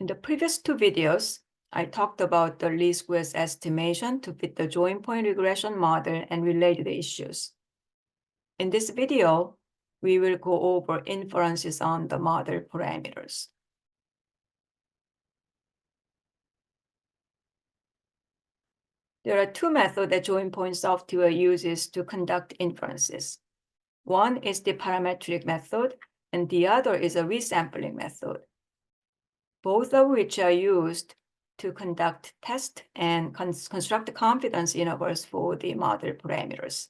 In the previous two videos, I talked about the least squares estimation to fit the joint point regression model and related issues. In this video, we will go over inferences on the model parameters. There are two methods that Joinpoint software uses to conduct inferences. One is the parametric method, and the other is a resampling method, both of which are used to conduct tests and construct confidence intervals for the model parameters.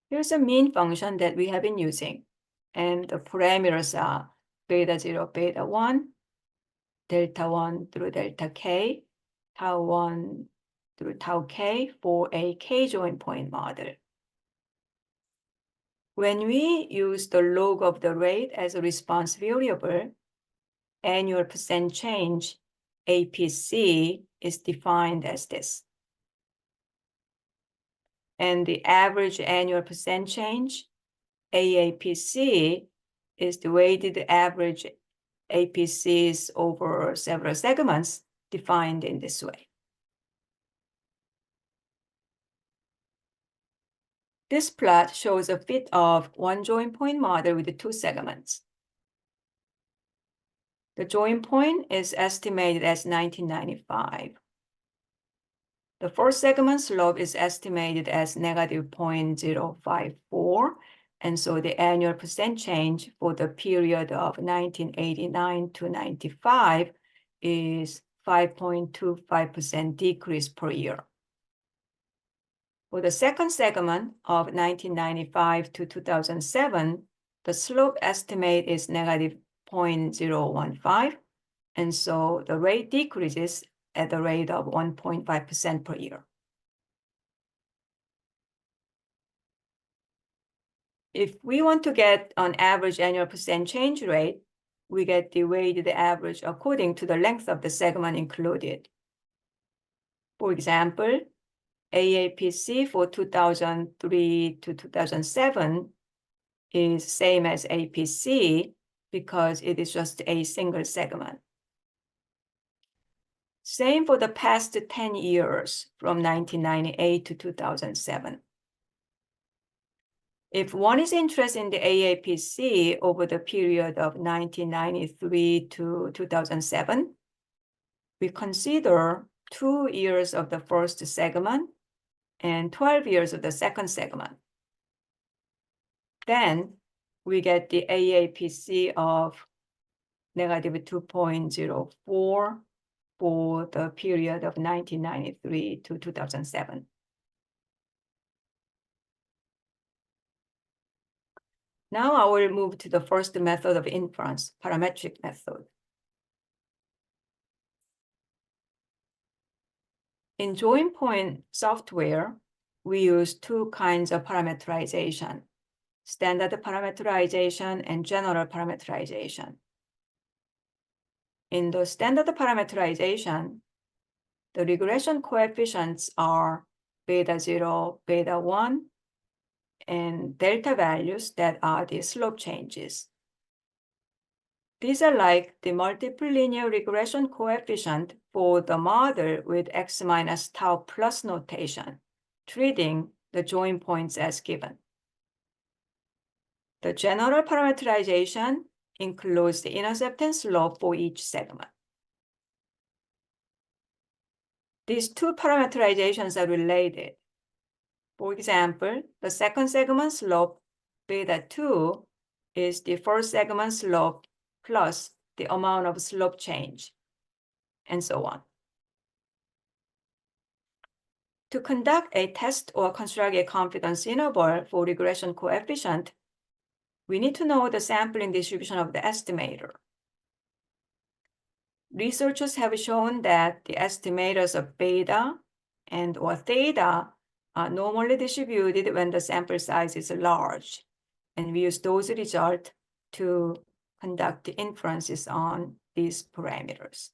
Here's a mean function that we have been using, and the parameters are beta 0, beta 1, delta 1 through delta k, tau 1 through tau k for a k-joint point model. When we use the log of the rate as a response variable, annual percent change, APC, is defined as this. And the average annual percent change, AAPC, is the weighted average APCs over several segments defined in this way. This plot shows a fit of one joint point model with two segments. The joint point is estimated as 1995. The first segment slope is estimated as negative 0.054, and so the annual percent change for the period of 1989 to 95 is 5.25% decrease per year. For the second segment of 1995 to 2007, the slope estimate is negative 0.015, and so the rate decreases at the rate of 1.5% per year. If we want to get an average annual percent change rate, we get the weighted average according to the length of the segment included. For example, AAPC for 2003 to 2007 is same as APC because it is just a single segment. Same for the past 10 years from 1998 to 2007. If one is interested in the AAPC over the period of 1993 to 2007, we consider 2 years of the first segment and 12 years of the second segment. Then we get the AAPC of negative 2.04 for the period of 1993 to 2007. Now I will move to the first method of inference, parametric method. In Joinpoint software, we use two kinds of parameterization, standard parameterization and general parameterization. In the standard parameterization, the regression coefficients are beta 0, beta 1, and delta values that are the slope changes. These are like the multiple linear regression coefficient for the model with x minus tau plus notation, treating the joint points as given. The general parameterization includes the intercept and slope for each segment. These two parameterizations are related. For example, the second segment slope, beta 2, is the first segment slope plus the amount of slope change, and so on. To conduct a test or construct a confidence interval for regression coefficient, we need to know the sampling distribution of the estimator. Researchers have shown that the estimators of beta and or theta are normally distributed when the sample size is large, and we use those results to conduct the inferences on these parameters.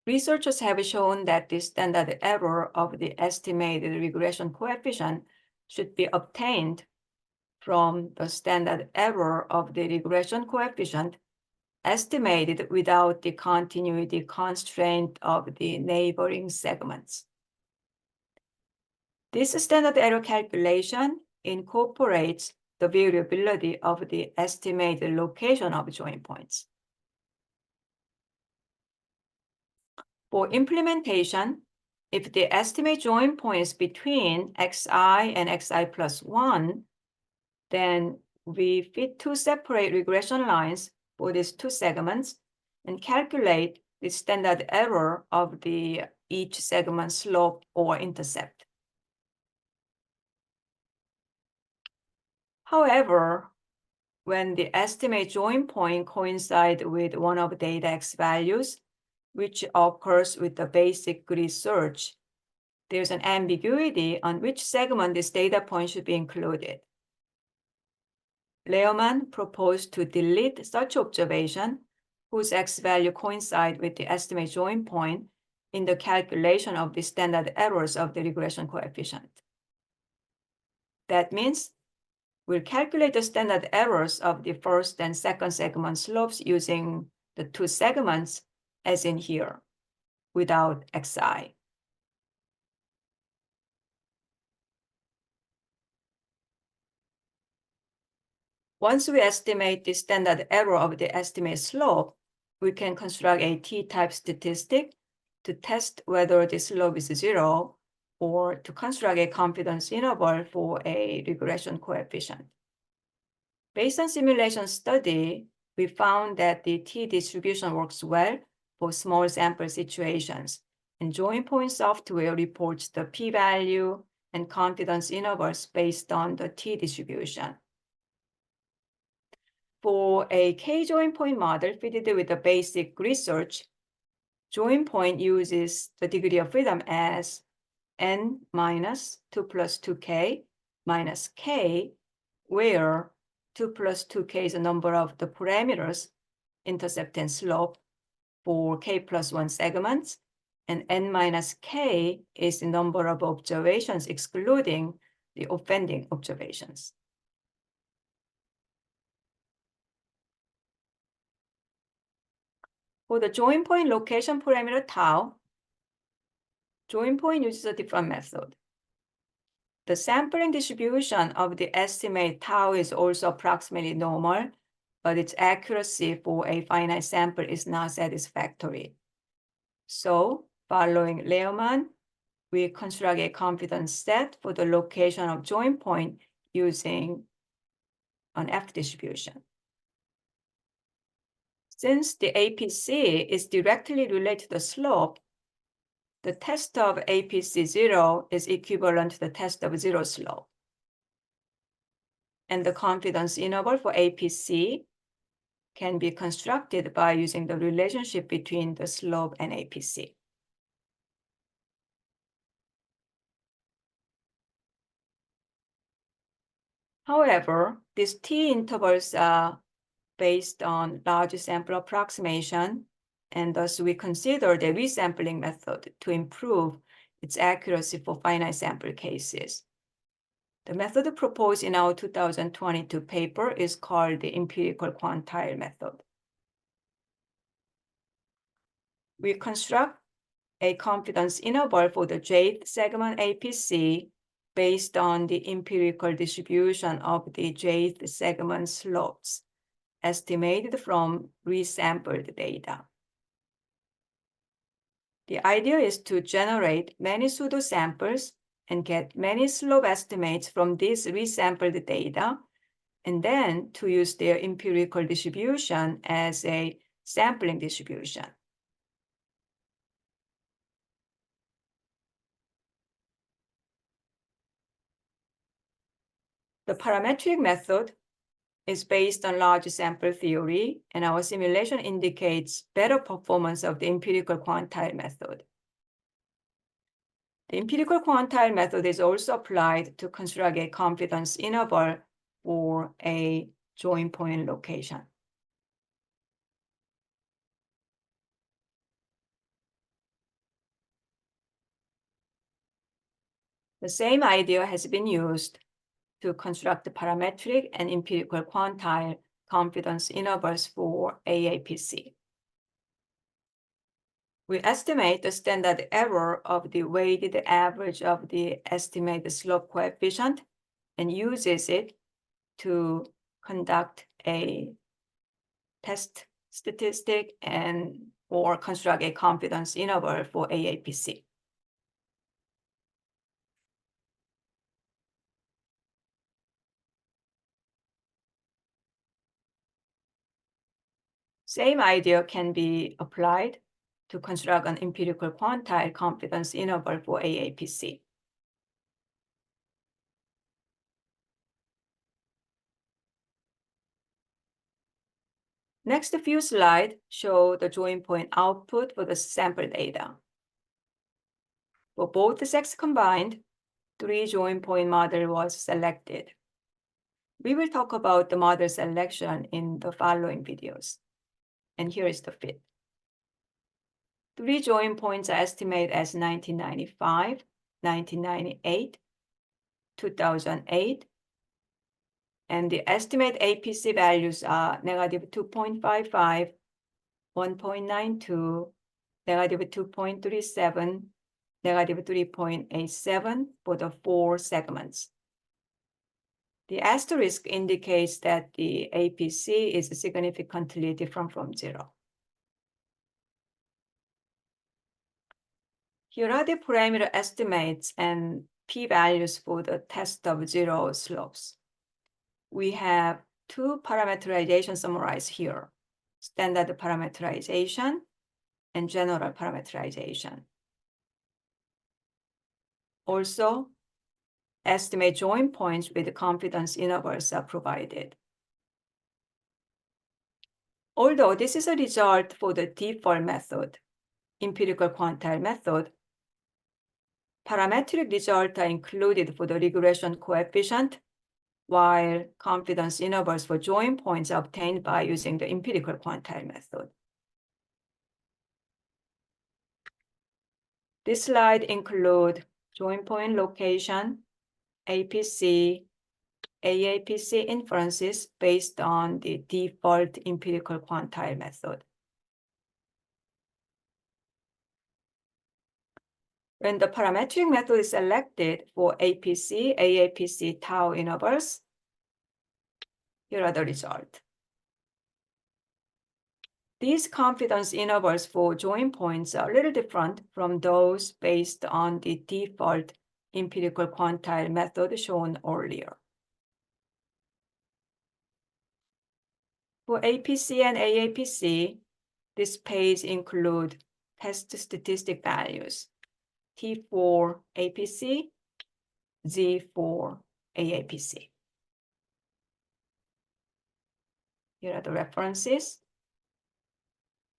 Researchers have shown that the standard error of the estimated regression coefficient should be obtained from the standard error of the regression coefficient estimated without the continuity constraint of the neighboring segments. This standard error calculation incorporates the variability of the estimated location of join points. For implementation, if the estimate join point is between xi and xi plus 1, then we fit two separate regression lines for these two segments and calculate the standard error of each segment slope or intercept. However, when the estimate join point coincides with one of the data x values, which occurs with the basic grid search, there's an ambiguity on which segment this data point should be included. Lehrman proposed to delete such observation whose x value coincide with the estimate join point in the calculation of the standard errors of the regression coefficient. That means we'll calculate the standard errors of the first and second segment slopes using the two segments as in here, without xi. Once we estimate the standard error of the estimate slope, we can construct a t-type statistic to test whether the slope is 0 or to construct a confidence interval for a regression coefficient. Based on simulation study, we found that the t-distribution works well for small sample situations, and Joinpoint software reports the p-value and confidence intervals based on the t-distribution. For a k-Joinpoint model fitted with the basic research, Joinpoint uses the degree of freedom as n minus 2 plus 2k minus k, where 2 plus 2k is the number of the parameters, intercept and slope, for k plus 1 segments, and n minus k is the number of observations excluding the offending observations. For the join point location parameter tau, join point uses a different method. The sampling distribution of the estimate tau is also approximately normal, but its accuracy for a finite sample is not satisfactory. So, following Lehrman, we construct a confidence set for the location of join point using an F distribution. Since the APC is directly related to the slope, the test of APC 0 is equivalent to the test of zero slope. And the confidence interval for APC can be constructed by using the relationship between the slope and APC. However, these t intervals are based on large sample approximation, and thus we consider the resampling method to improve its accuracy for finite sample cases. The method proposed in our 2022 paper is called the empirical quantile method. We construct a confidence interval for the jth segment APC based on the empirical distribution of the jth segment slopes, estimated from resampled data. The idea is to generate many pseudo samples and get many slope estimates from these resampled data, and then to use their empirical distribution as a sampling distribution. The parametric method is based on large sample theory, and our simulation indicates better performance of the empirical quantile method. The empirical quantile method is also applied to construct a confidence interval for a join point location. The same idea has been used to construct parametric and empirical quantile confidence intervals for AAPC. We estimate the standard error of the weighted average of the estimated slope coefficient and uses it to conduct a test statistic or construct a confidence interval for AAPC. Same idea can be applied to construct an empirical quantile confidence interval for AAPC. Next few slides show the Joinpoint output for the sample data. For both sexes combined, 3 Joinpoint model was selected. We will talk about the model selection in the following videos. And here is the fit. 3 Joinpoints are estimated as 1995, 1998, 2008, and the estimate APC values are negative 2.55, 1.92, negative 2.37, negative 3.87 for the 4 segments. The asterisk indicates that the APC is significantly different from 0. Here are the parameter estimates and p-values for the test of 0 slopes. We have 2 parameterization summarized here: standard parameterization and general parameterization. Also, estimate join points with confidence intervals are provided. Although this is a result for the default method, empirical quantile method, parametric results are included for the regression coefficient, while confidence intervals for join points are obtained by using the empirical quantile method. This slide includes join point location, APC, AAPC inferences based on the default empirical quantile method. When the parametric method is selected for APC, AAPC tau intervals, here are the results. These confidence intervals for join points are a little different from those based on the default empirical quantile method shown earlier. For APC and AAPC, this page includes test statistic values, T for APC, Z for AAPC. Here are the references.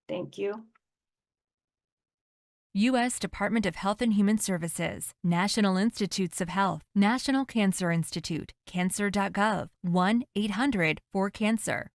Thank you. U.S. Department of Health and Human Services, National Institutes of Health, National Cancer Institute, cancer.gov, 1-800-4-CANCER.